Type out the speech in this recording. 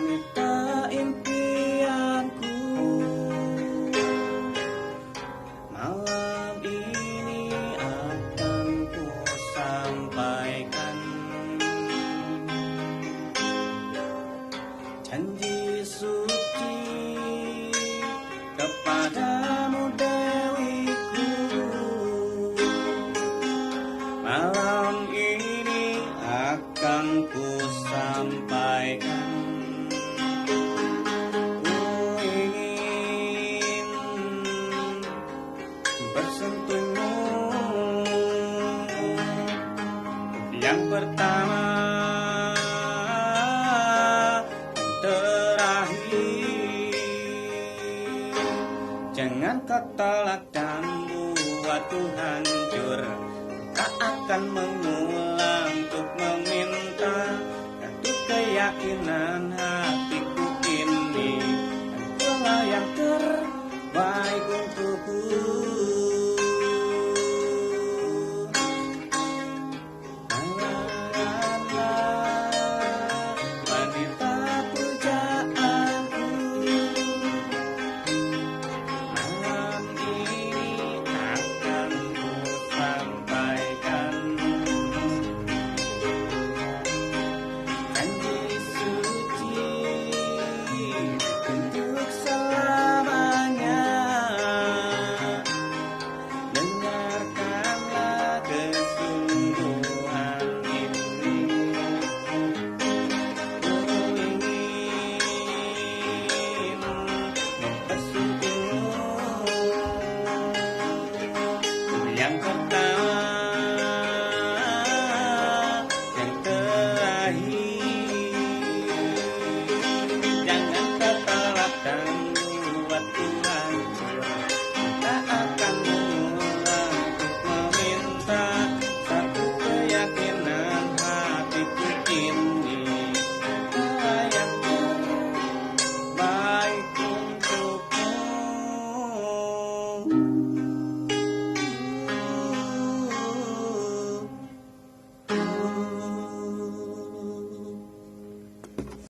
wanita impianku. Malam ini akan ku sampaikan janji suci kepadamu Dewiku. Malam ini akan ku sampaikan, ku ingin bersentuhmu yang pertama dan terakhir. Jangan kau tolak dan buatku hancur. Tak akan mengulang untuk meminta satu keyakinan.